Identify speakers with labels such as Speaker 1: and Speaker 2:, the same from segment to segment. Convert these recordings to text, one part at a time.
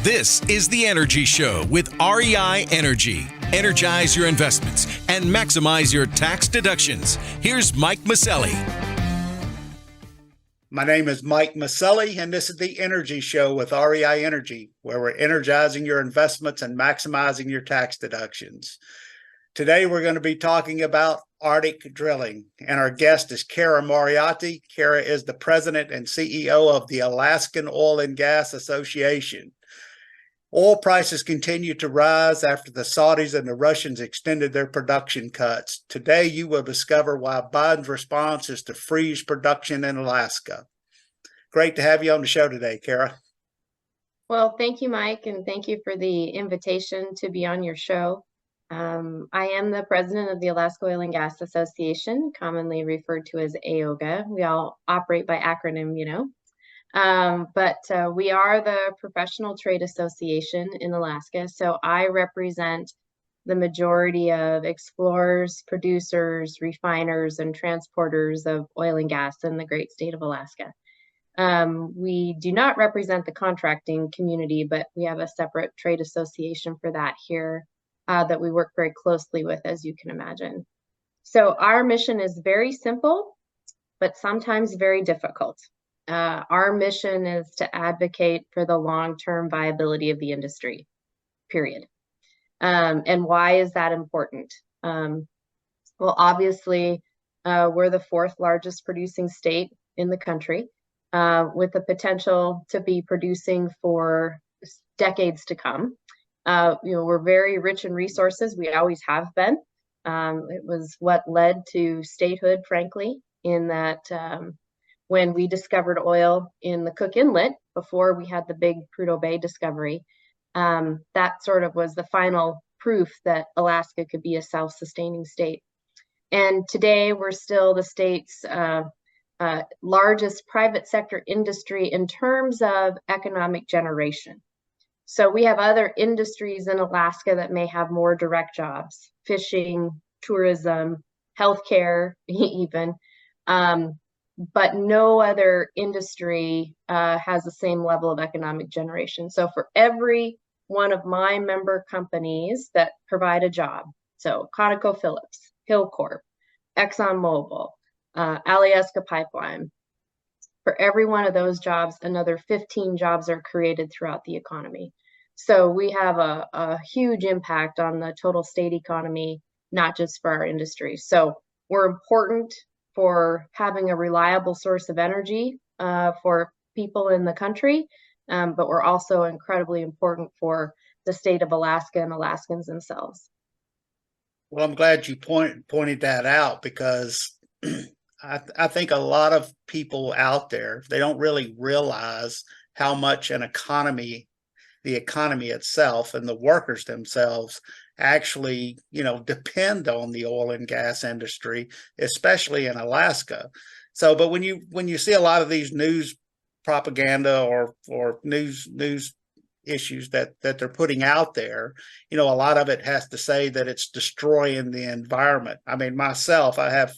Speaker 1: This is The Energy Show with REI Energy. Energize your investments and maximize your tax deductions. Here's Mike Maselli.
Speaker 2: My name is Mike Maselli, and this is The Energy Show with REI Energy, where we're energizing your investments and maximizing your tax deductions. Today, we're going to be talking about Arctic drilling, and our guest is Kara Moriarty. Kara is the president and CEO of the Alaskan Oil and Gas Association. Oil prices continue to rise after the Saudis and the Russians extended their production cuts. Today, you will discover why Biden's response is to freeze production in Alaska. Great to have you on the show today, Kara.
Speaker 3: Well, thank you, Mike, and thank you for the invitation to be on your show. I am the president of the Alaska Oil and Gas Association, commonly referred to as AOGA. We all operate by acronym, you know. But we are the professional trade association in Alaska. So I represent the majority of explorers, producers, refiners, and transporters of oil and gas in the great state of Alaska. We do not represent the contracting community, but we have a separate trade association for that here that we work very closely with, as you can imagine. So our mission is very simple, but sometimes very difficult. Our mission is to advocate for the long-term viability of the industry, period. And why is that important? Well, obviously, we're the fourth largest producing state in the country, with the potential to be producing for decades to come. We're very rich in resources. We always have been. It was what led to statehood, frankly, in that when we discovered oil in the Cook Inlet before we had the big Prudhoe Bay discovery, that sort of was the final proof that Alaska could be a self-sustaining state. And today we're still the state's largest private sector industry in terms of economic generation. So we have other industries in Alaska that may have more direct jobs, fishing, tourism, healthcare, even. But no other industry has the same level of economic generation. So for every one of my member companies that provide a job, so ConocoPhillips, Hillcorp, ExxonMobil, Alaska Pipeline, for every one of those jobs, another 15 jobs are created throughout the economy. So we have a huge impact on the total state economy, not just for our industry. So we're important for having a reliable source of energy for people in the country, but we're also incredibly important for the state of Alaska and Alaskans themselves.
Speaker 2: Well, I'm glad you pointed that out, because I think a lot of people out there, they don't really realize how much the economy itself and the workers themselves actually, depend on the oil and gas industry, especially in Alaska. So, but when you see a lot of these news propaganda or news issues that they're putting out there, a lot of it has to say that it's destroying the environment. I mean, myself, I have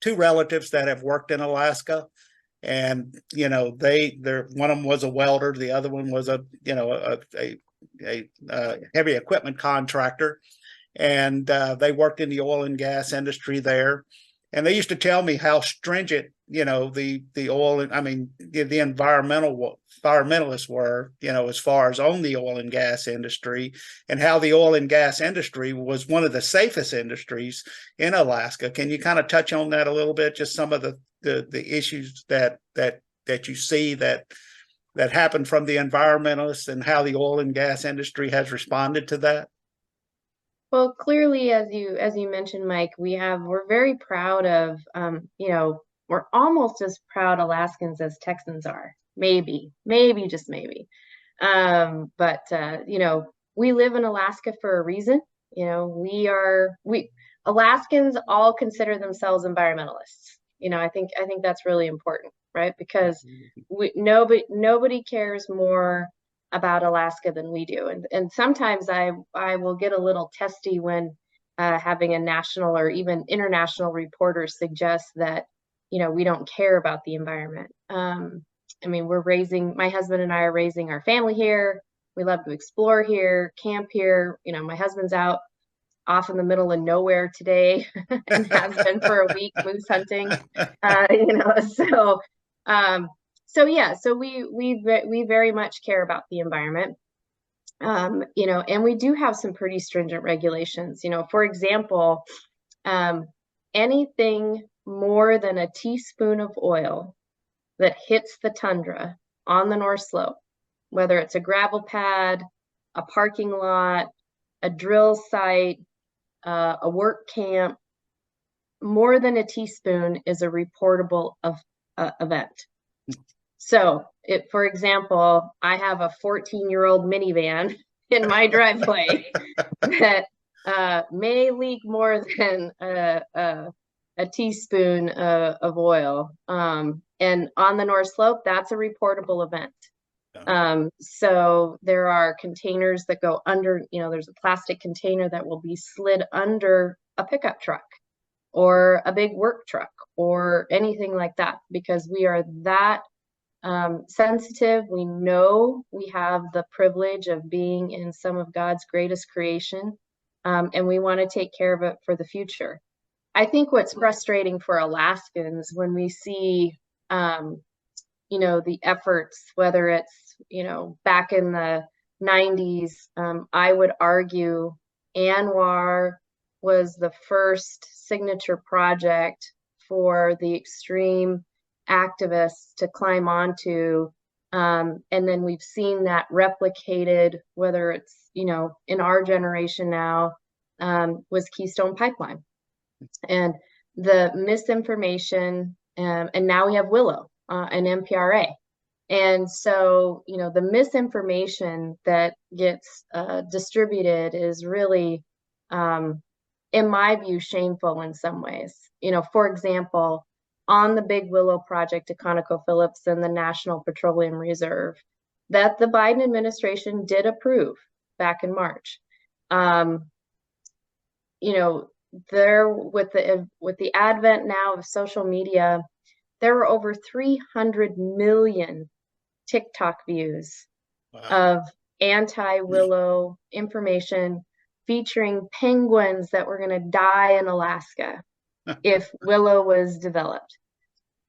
Speaker 2: two relatives that have worked in Alaska, and one of them was a welder, the other one was a heavy equipment contractor, and they worked in the oil and gas industry there. And they used to tell me how stringent, the environmentalists were, as far as on the oil and gas industry, and how the oil and gas industry was one of the safest industries in Alaska. Can you kind of touch on that a little bit? Just some of the issues that you see that happen from the environmentalists, and how the oil and gas industry has responded to that?
Speaker 3: Well, clearly, as you mentioned, Mike, we're very proud of, we're almost as proud Alaskans as Texans are. Maybe, just maybe. But we live in Alaska for a reason. Alaskans all consider themselves environmentalists. I think that's really important, right? Because nobody cares more about Alaska than we do. And sometimes I will get a little testy when having a national or even international reporter suggest that, we don't care about the environment. My husband and I are raising our family here. We love to explore here, camp here. You know, my husband's out off in the middle of nowhere today and has been for a week moose hunting. You know, so yeah, so we very much care about the environment. You know, and we do have some pretty stringent regulations. You know, for example, anything more than a teaspoon of oil that hits the tundra on the North Slope, whether it's a gravel pad, a parking lot, a drill site, a work camp, more than a teaspoon is a reportable event. So, for example, I have a 14-year-old minivan in my driveway that may leak more than a teaspoon of oil. And on the North Slope, that's a reportable event. So there are containers that go under, you know, there's a plastic container that will be slid under a pickup truck or a big work truck or anything like that, because we are that sensitive. We know we have the privilege of being in some of God's greatest creation, and we want to take care of it for the future. I think what's frustrating for Alaskans when we see, you know, the efforts, whether it's, you know, back in the 90s, I would argue ANWR was the first signature project for the extreme activists to climb onto. And then we've seen that replicated, whether it's, you know, in our generation now, was Keystone Pipeline. And the misinformation, and now we have Willow and MPRA. And so, you know, the misinformation that gets distributed is really, in my view, shameful in some ways. You know, for example, on the Big Willow project at ConocoPhillips and the National Petroleum Reserve that the Biden administration did approve back in March. You know, there with the advent now of social media, there were over 300 million TikTok views of anti-Willow information featuring penguins that were going to die in Alaska if Willow was developed.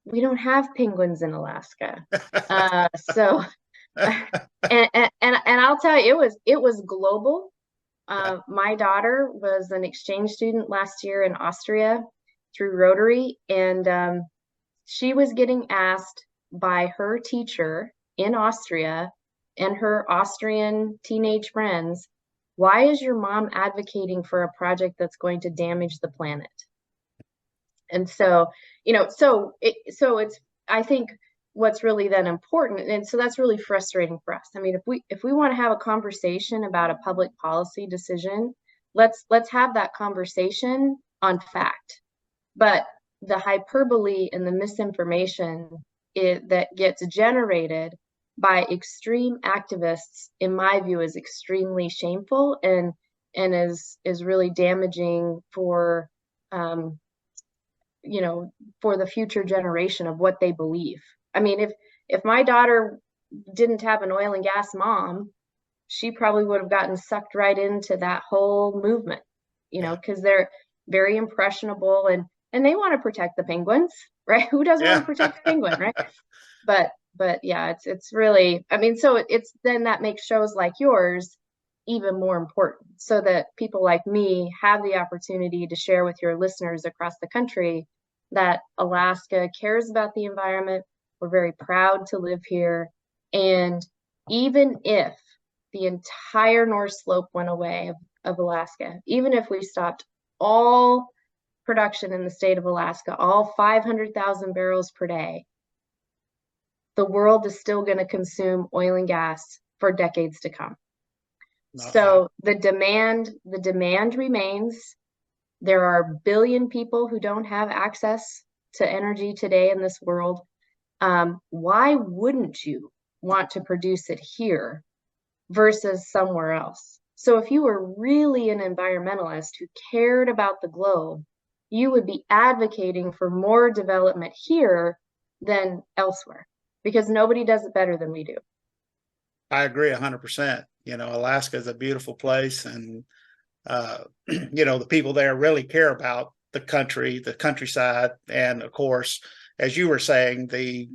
Speaker 3: We don't have penguins in Alaska. So, and I'll tell you, it was global. My daughter was an exchange student last year in Austria through Rotary, and she was getting asked by her teacher in Austria and her Austrian teenage friends, why is your mom advocating for a project that's going to damage the planet? And so, you know, so it's, I think what's really then important, and so that's really frustrating for us. I mean, if we want to have a conversation about a public policy decision, let's have that conversation on fact. But the hyperbole and the misinformation that gets generated by extreme activists, in my view, is extremely shameful and is really damaging for you know, for the future generation of what they believe. I mean, if my daughter didn't have an oil and gas mom, she probably would have gotten sucked right into that whole movement, you know, because they're very impressionable and they want to protect the penguins, right? Who doesn't want to protect the penguin, right? But yeah, it's really, I mean, so it's then that makes shows like yours even more important, so that people like me have the opportunity to share with your listeners across the country that Alaska cares about the environment. We're very proud to live here. And even if the entire North Slope went away of Alaska, even if we stopped all production in the state of Alaska, all 500,000 barrels per day, the world is still going to consume oil and gas for decades to come. So the demand remains. There are a billion people who don't have access to energy today in this world. Why wouldn't you want to produce it here versus somewhere else? So if you were really an environmentalist who cared about the globe, you would be advocating for more development here than elsewhere, because nobody does it better than we do.
Speaker 2: I agree 100%. Alaska is a beautiful place, and the people there really care about the country, the countryside, and of course, as you were saying, the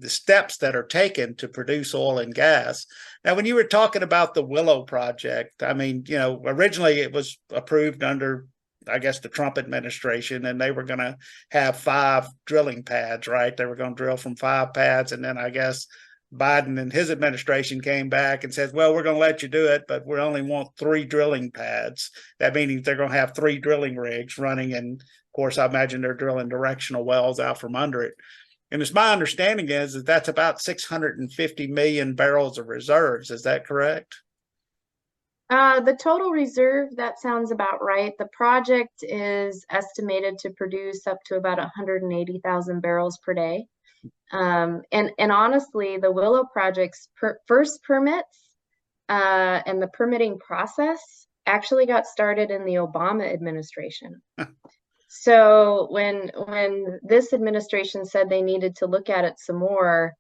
Speaker 2: steps that are taken to produce oil and gas. Now, when you were talking about the Willow project, I mean, originally it was approved under, I guess, the Trump administration, and they were going to have 5 drilling pads, right? They were going to drill from 5 pads, and then I guess Biden and his administration came back and says, well, we're going to let you do it, but we only want 3 drilling pads. That means they're going to have 3 drilling rigs running. And of course, I imagine they're drilling directional wells out from under it. And it's my understanding is that that's about 650 million barrels of reserves. Is that correct?
Speaker 3: The total reserve, that sounds about right. The project is estimated to produce up to about 180,000 barrels per day. And honestly, the Willow project's first permits and the permitting process actually got started in the Obama administration. So when this administration said they needed to look at it some more,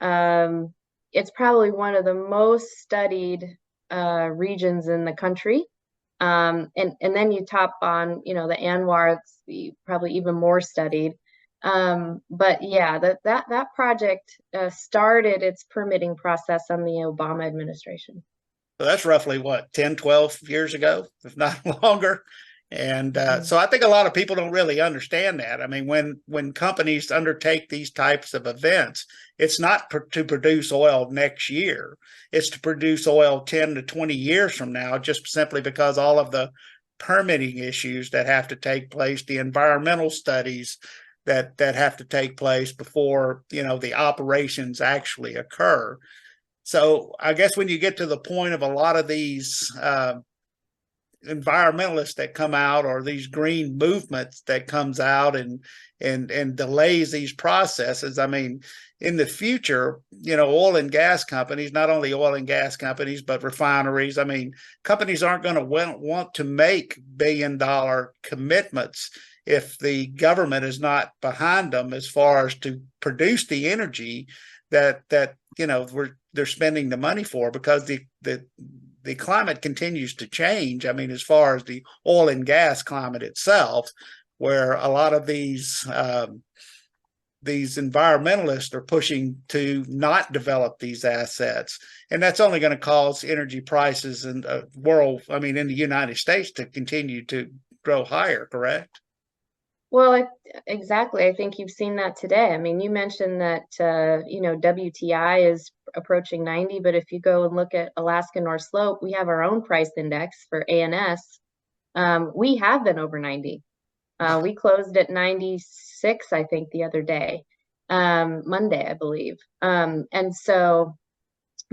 Speaker 3: it's probably one of the most studied regions in the country. And then you top on, the Anwar, it's probably even more studied. But yeah, that project started its permitting process on the Obama administration.
Speaker 2: So that's roughly what, 10, 12 years ago, if not longer. And so I think a lot of people don't really understand that. I mean, when companies undertake these types of events, it's not to produce oil next year. It's to produce oil 10 to 20 years from now, just simply because all of the permitting issues that have to take place, the environmental studies that have to take place before, the operations actually occur. So I guess when you get to the point of a lot of these environmentalists that come out, or these green movements that comes out and delays these processes, I mean, in the future, oil and gas companies, not only oil and gas companies, but refineries, I mean, companies aren't going to want to make billion-dollar commitments if the government is not behind them as far as to produce the energy that they're spending the money for, because the climate continues to change. I mean, as far as the oil and gas climate itself, where a lot of these environmentalists are pushing to not develop these assets, and that's only going to cause energy prices in the world, I mean, in the United States, to continue to grow higher. Correct?
Speaker 3: Well, exactly. I think you've seen that today. I mean, you mentioned that, WTI is approaching 90, but if you go and look at Alaska North Slope, we have our own price index for ANS. We have been over 90. We closed at 96, I think, the other day, Monday, I believe. And so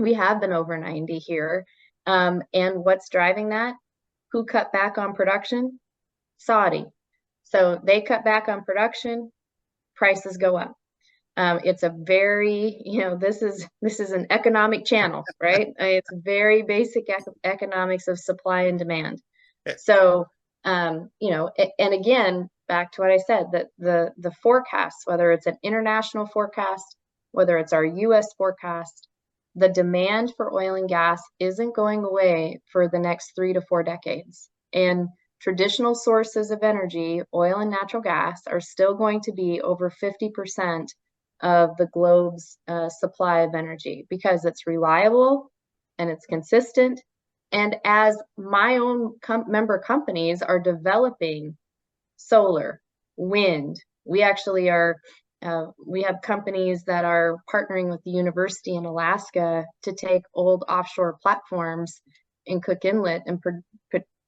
Speaker 3: we have been over 90 here. And what's driving that? Who cut back on production? Saudi. So they cut back on production, prices go up. It's a very, this is an economic channel, right? It's very basic economics of supply and demand. So, and again, back to what I said, that the forecasts, whether it's an international forecast, whether it's our US forecast, the demand for oil and gas isn't going away for the next 3 to 4 decades. And traditional sources of energy, oil and natural gas, are still going to be over 50% of the globe's supply of energy, because it's reliable and it's consistent. And as my own member companies are developing solar, wind, we actually are, we have companies that are partnering with the university in Alaska to take old offshore platforms in Cook Inlet and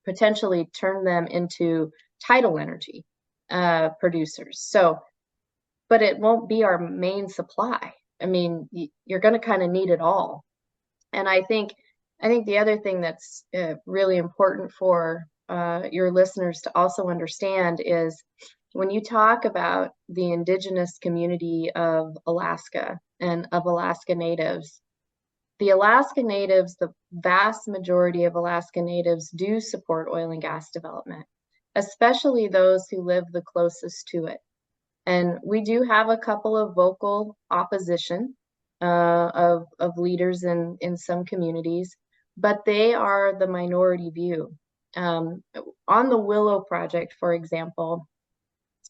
Speaker 3: potentially turn them into tidal energy producers. So, but it won't be our main supply. I mean, you're going to kind of need it all. And I think the other thing that's really important for your listeners to also understand is, when you talk about the indigenous community of Alaska and of Alaska Natives, the Alaska Natives, the vast majority of Alaska Natives do support oil and gas development, especially those who live the closest to it. And we do have a couple of vocal opposition of leaders in some communities. but they are the minority view. On the Willow project, for example,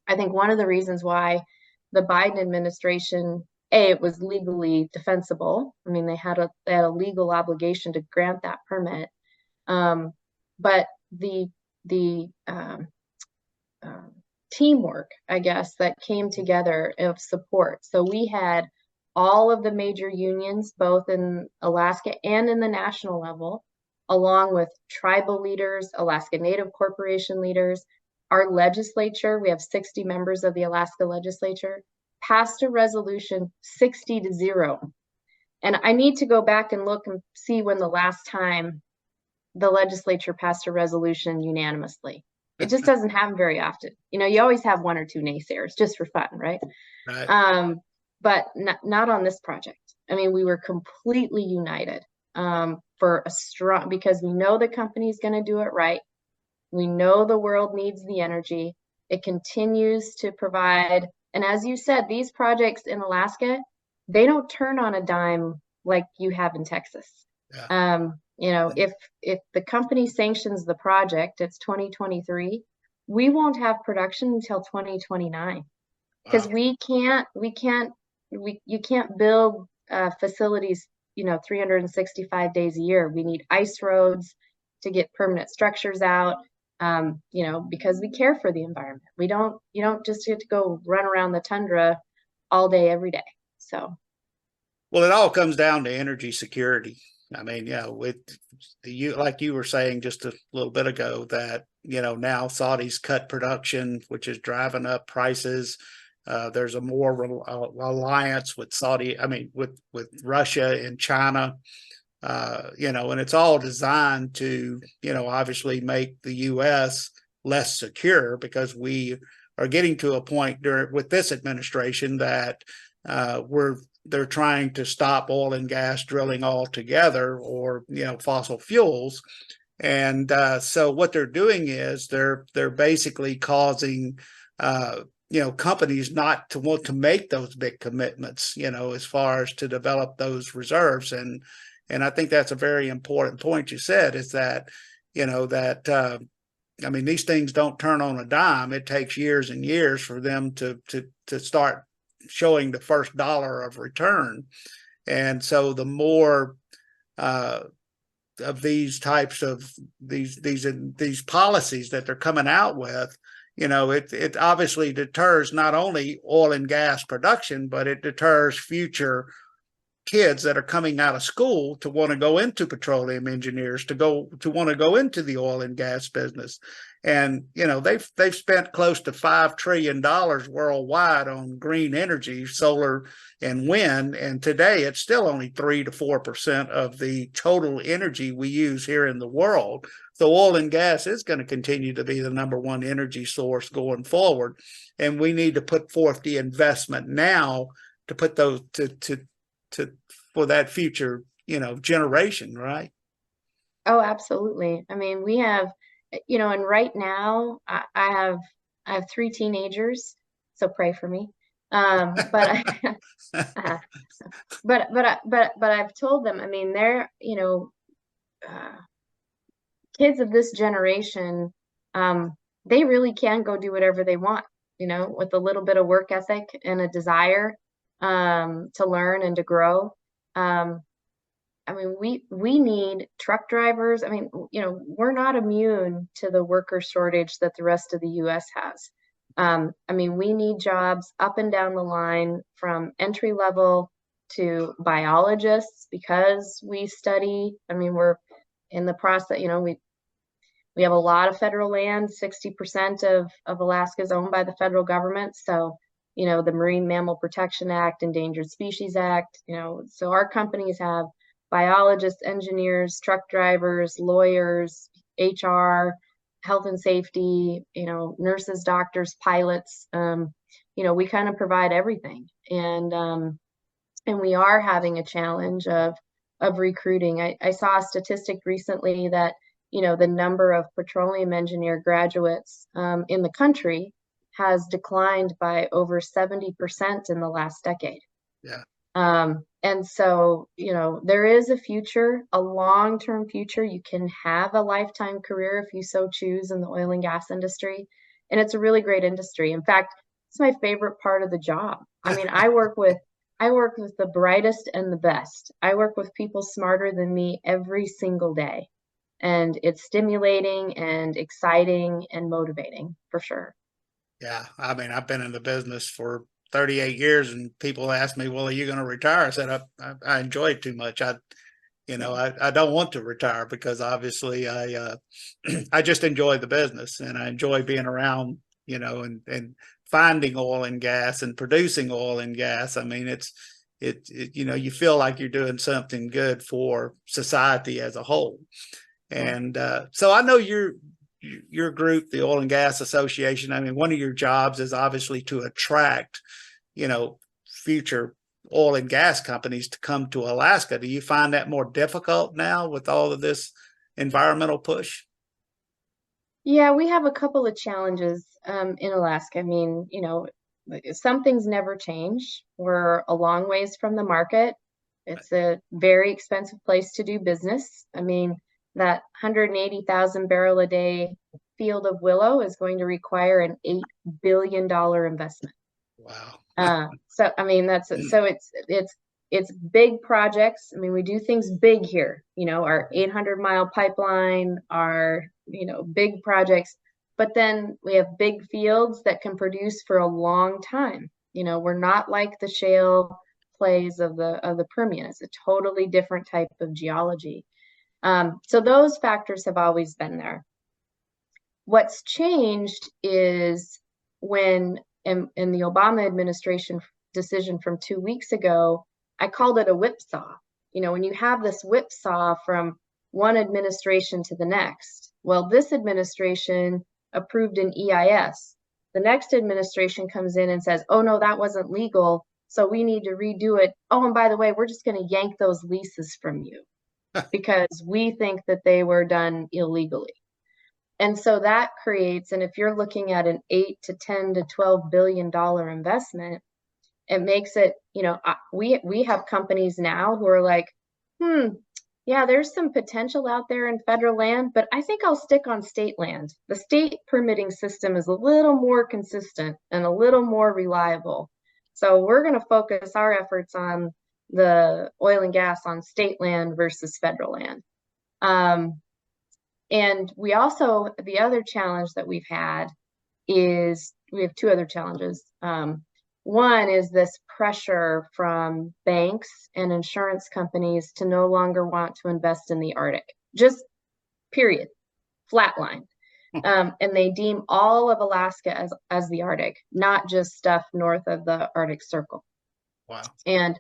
Speaker 3: I think one of the reasons why the Biden administration, it was legally defensible. I mean, they had a legal obligation to grant that permit. But the teamwork, I guess, that came together of support. So we had all of the major unions, both in Alaska and in the national level, along with tribal leaders, Alaska Native Corporation leaders. Our legislature, we have 60 members of the Alaska legislature, passed a resolution 60-0. And I need to go back and look and see when the last time the legislature passed a resolution unanimously. It just doesn't happen very often. You always have one or two naysayers just for fun, right?
Speaker 2: Right.
Speaker 3: But not on this project. I mean, we were completely united for a strong, because we know the company's going to do it right. We know the world needs the energy. It continues to provide. And as you said, these projects in Alaska, they don't turn on a dime like you have in Texas.
Speaker 2: Yeah.
Speaker 3: If the company sanctions the project, it's 2023, we won't have production until 2029, because you can't build facilities, 365 days a year. We need ice roads to get permanent structures out, because we care for the environment. You don't just get to go run around the tundra all day, every day. So.
Speaker 2: Well, it all comes down to energy security. I mean, with like you were saying just a little bit ago, that, now Saudis cut production, which is driving up prices. There's a more alliance with with Russia and China, and it's all designed to, obviously make the U.S. less secure, because we are getting to a point with this administration that they're trying to stop oil and gas drilling altogether, or fossil fuels. And so what they're doing is they're basically causing companies not to want to make those big commitments, as far as to develop those reserves. And I think that's a very important point you said, is that these things don't turn on a dime. It takes years and years for them to start showing the first dollar of return. And so the more of these types of these policies that they're coming out with, it obviously deters not only oil and gas production, but it deters future kids that are coming out of school to want to go into petroleum engineers, to want to go into the oil and gas business. And they've spent close to $5 trillion worldwide on green energy, solar and wind, and today it's still only 3 to 4% of the total energy we use here in the world. So oil and gas is going to continue to be the number one energy source going forward, and we need to put forth the investment now to put those for that future generation, right?
Speaker 3: Oh, absolutely. I mean, we have, and right now I have 3 teenagers, so pray for me. But I've told them, I mean, they're, kids of this generation, they really can go do whatever they want, with a little bit of work ethic and a desire to learn and to grow. We need truck drivers. I mean, we're not immune to the worker shortage that the rest of the U.S. has. We need jobs up and down the line, from entry level to biologists, because we study. We're in the process. We have a lot of federal land. 60% of Alaska is owned by the federal government. So, the Marine Mammal Protection Act, Endangered Species Act. So our companies have biologists, engineers, truck drivers, lawyers, HR, health and safety, nurses, doctors, pilots. We kind of provide everything. And we are having a challenge of recruiting. I saw a statistic recently that, the number of petroleum engineer graduates in the country has declined by over 70% in the last decade.
Speaker 2: Yeah.
Speaker 3: And so, there is a future, a long-term future. You can have a lifetime career if you so choose in the oil and gas industry. And it's a really great industry. In fact, it's my favorite part of the job. I mean, I work with the brightest and the best. I work with people smarter than me every single day. And it's stimulating and exciting and motivating for sure.
Speaker 2: Yeah, I mean, I've been in the business for 38 years, and people ask me, "Well, are you going to retire?" I said, I enjoy it too much. I don't want to retire because obviously I just enjoy the business, and I enjoy being around, and finding oil and gas and producing oil and gas. I mean, you feel like you're doing something good for society as a whole. And so I know your group, the Oil and Gas Association, I mean, one of your jobs is obviously to attract, future oil and gas companies to come to Alaska. Do you find that more difficult now with all of this environmental push?
Speaker 3: Yeah, we have a couple of challenges in Alaska. I mean, some things never change. We're a long ways from the market. It's a very expensive place to do business. I mean, that 180,000 barrel a day field of Willow is going to require an $8 billion investment.
Speaker 2: Wow.
Speaker 3: So I mean it's big projects. I mean, we do things big here, our 800-mile pipeline, our, big projects, but then we have big fields that can produce for a long time. We're not like the shale plays of the Permian. It's a totally different type of geology. So those factors have always been there. What's changed is when in the Obama administration decision from 2 weeks ago, I called it a whipsaw. When you have this whipsaw from one administration to the next, well, this administration approved an EIS. The next administration comes in and says, oh, no, that wasn't legal, so we need to redo it. Oh, and by the way, we're just going to yank those leases from you because we think that they were done illegally. And so that creates, and if you're looking at an 8 to 10 to $12 billion investment, it makes it, we have companies now who are like, yeah, there's some potential out there in federal land, but I think I'll stick on state land. The state permitting system is a little more consistent and a little more reliable. So we're going to focus our efforts on the oil and gas on state land versus federal land. And we also, the other challenge that we've had is we have two other challenges. One is this pressure from banks and insurance companies to no longer want to invest in the Arctic, just period, flatline. And they deem all of Alaska as the Arctic, not just stuff north of the Arctic Circle.
Speaker 2: Wow.
Speaker 3: And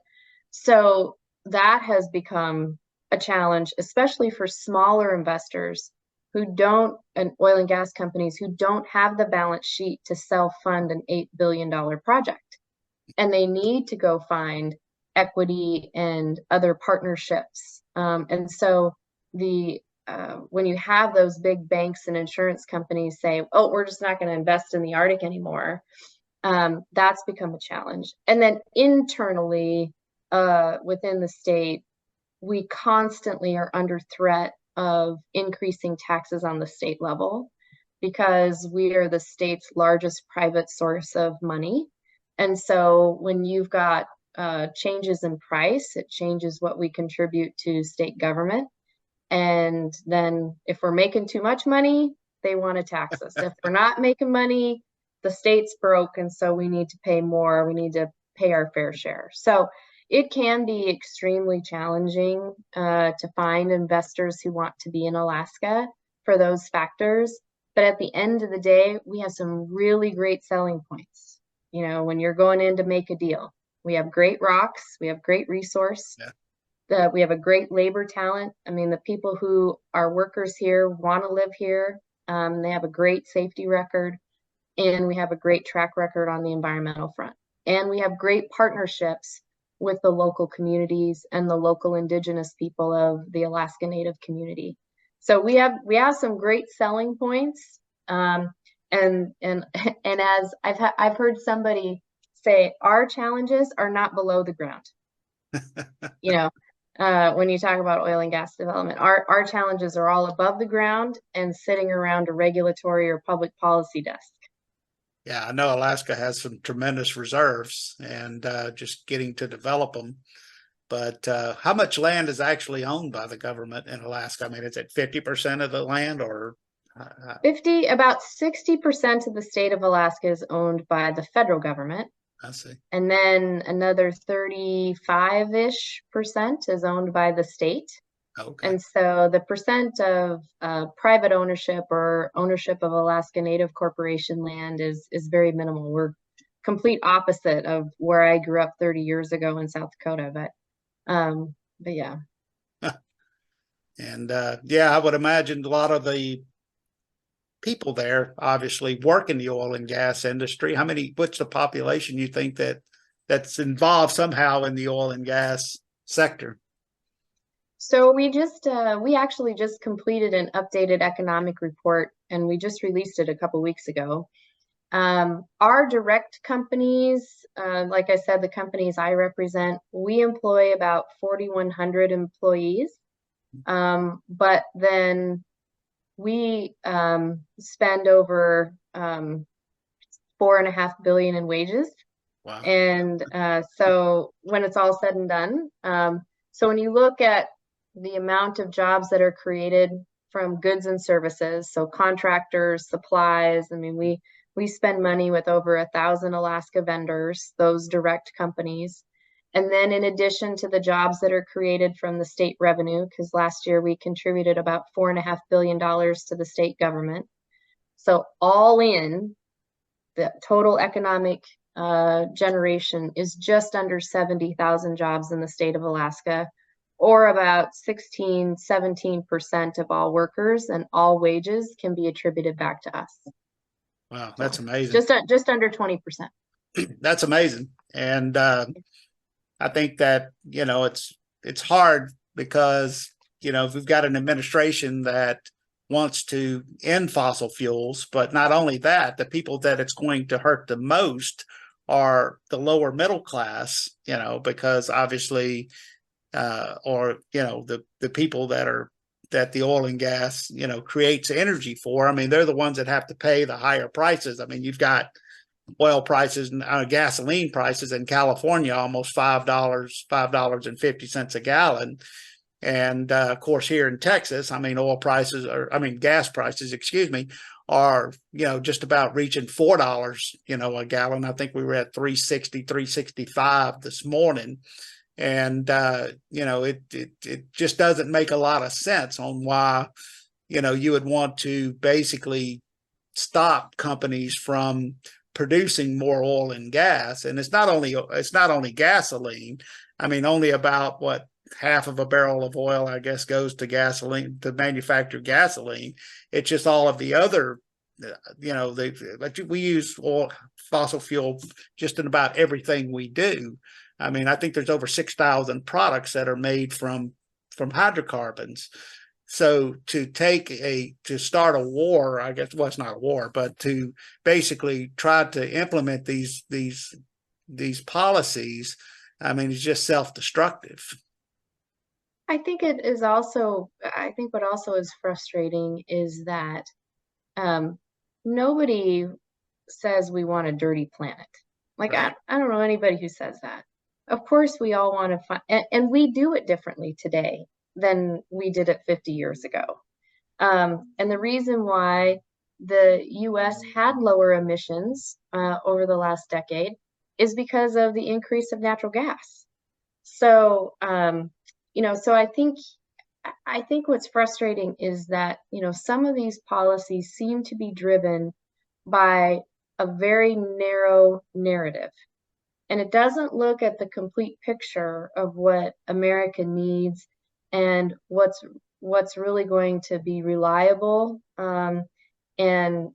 Speaker 3: so that has become a challenge, especially for smaller investors and oil and gas companies who don't have the balance sheet to self-fund an $8 billion project. And they need to go find equity and other partnerships. And so when you have those big banks and insurance companies say, oh, we're just not going to invest in the Arctic anymore, that's become a challenge. And then internally, within the state, we constantly are under threat of increasing taxes on the state level because we are the state's largest private source of money. And so when you've got changes in price, it changes what we contribute to state government. And then if we're making too much money, they want to tax us. If we're not making money, the state's broke, and so we need to pay more. We need to pay our fair share. So it can be extremely challenging to find investors who want to be in Alaska for those factors. But at the end of the day, we have some really great selling points. When you're going in to make a deal, we have great rocks, we have great resource, we have a great labor talent. I mean, the people who are workers here want to live here. They have a great safety record, and we have a great track record on the environmental front. And we have great partnerships with the local communities and the local indigenous people of the Alaska Native community. So we have some great selling points. And as I've heard somebody say, our challenges are not below the ground. You know, when you talk about oil and gas development, our challenges are all above the ground and sitting around a regulatory or public policy desk.
Speaker 2: Yeah, I know Alaska has some tremendous reserves and just getting to develop them. But how much land is actually owned by the government in Alaska? I mean, is it 50% of the land or?
Speaker 3: 50, about 60% of the state of Alaska is owned by the federal government.
Speaker 2: I see.
Speaker 3: And then another 35-ish percent is owned by the state.
Speaker 2: Okay.
Speaker 3: And so the percent of private ownership or ownership of Alaska Native Corporation land is very minimal. We're complete opposite of where I grew up 30 years ago in South Dakota. But yeah.
Speaker 2: And yeah, I would imagine a lot of the people there obviously work in the oil and gas industry. What's the population you think that's involved somehow in the oil and gas sector?
Speaker 3: So we actually just completed an updated economic report, and we just released it a couple weeks ago. Our direct companies, like I said, the companies I represent, we employ about 4,100 employees. But then we spend over $4.5 billion in wages.
Speaker 2: Wow.
Speaker 3: And so when it's all said and done, so when you look at the amount of jobs that are created from goods and services, so contractors, supplies, I mean, we spend money with over 1,000 Alaska vendors, those direct companies. And then in addition to the jobs that are created from the state revenue, because last year we contributed about $4.5 billion to the state government. So all in, the total economic generation is just under 70,000 jobs in the state of Alaska, or about 16-17% of all workers, and all wages can be attributed back to us.
Speaker 2: Wow, that's amazing.
Speaker 3: Just under 20%.
Speaker 2: That's amazing. And I think that, it's hard because, if we've got an administration that wants to end fossil fuels, but not only that, the people that it's going to hurt the most are the lower middle class, because obviously, the people that the oil and gas, creates energy for. I mean, they're the ones that have to pay the higher prices. I mean, you've got oil prices and gasoline prices in California, almost $5.50 a gallon. And of course, here in Texas, I mean, gas prices, are, just about reaching $4, a gallon. I think we were at 360, 365 this morning. And, it just doesn't make a lot of sense on why, you would want to basically stop companies from producing more oil and gas. And it's not only gasoline. I mean, only about half of a barrel of oil, I guess, goes to gasoline, to manufacture gasoline. It's just all of the other, we use fossil fuel just in about everything we do. I mean, I think there's over 6,000 products that are made from hydrocarbons. So to start a war, I guess, well, it's not a war, but to basically try to implement these policies, I mean, it's just self-destructive.
Speaker 3: I think what also is frustrating is that nobody says we want a dirty planet. Like, right. I don't know anybody who says that. Of course, we all want to find, and we do it differently today than we did it 50 years ago. And the reason why the US had lower emissions over the last decade is because of the increase of natural gas. So, so I think what's frustrating is that, some of these policies seem to be driven by a very narrow narrative. And it doesn't look at the complete picture of what America needs and what's really going to be reliable and the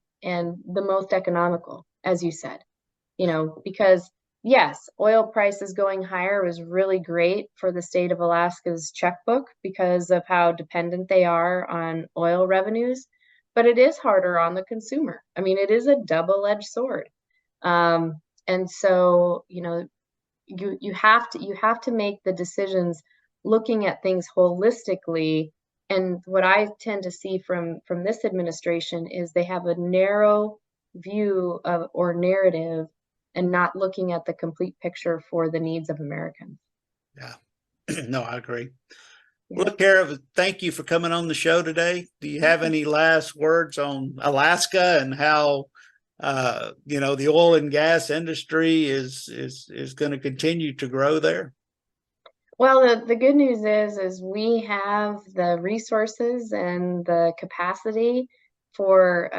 Speaker 3: most economical, as you said, because yes, oil prices going higher was really great for the state of Alaska's checkbook because of how dependent they are on oil revenues, but it is harder on the consumer. I mean, it is a double-edged sword. And so, you have to make the decisions looking at things holistically. And what I tend to see from this administration is they have a narrow view of or narrative and not looking at the complete picture for the needs of Americans.
Speaker 2: Yeah, no, I agree.
Speaker 3: Yeah.
Speaker 2: Look, Kara, thank you for coming on the show today. Do you have any last words on Alaska and how the oil and gas industry is going to continue to grow there?
Speaker 3: Well, the good news is we have the resources and the capacity for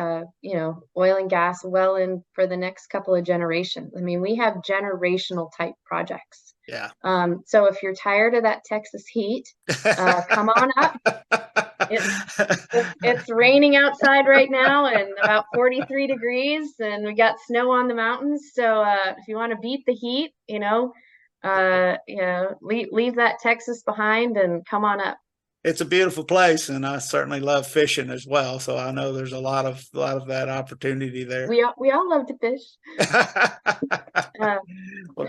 Speaker 3: oil and gas well in for the next couple of generations. I mean, we have generational type projects.
Speaker 2: Yeah.
Speaker 3: So if you're tired of that Texas heat, come on up. It's raining outside right now and about 43 degrees, and we got snow on the mountains. So if you want to beat the heat, leave that Texas behind and come on up.
Speaker 2: It's a beautiful place, and I certainly love fishing as well. So I know there's a lot of that opportunity there.
Speaker 3: We all love to fish.
Speaker 2: Well,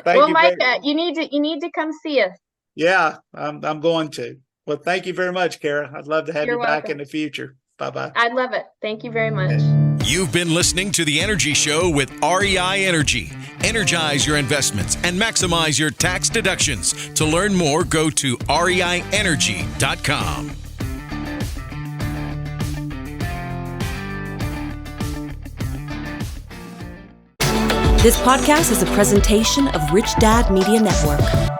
Speaker 2: thank you,
Speaker 3: Mike, you need to come see us.
Speaker 2: Yeah, I'm going to. Well, thank you very much, Kara. I'd love to have you back in the future. Bye-bye.
Speaker 3: I'd love it. Thank you very much.
Speaker 1: You've been listening to The Energy Show with REI Energy. Energize your investments and maximize your tax deductions. To learn more, go to reienergy.com.
Speaker 4: This podcast is a presentation of Rich Dad Media Network.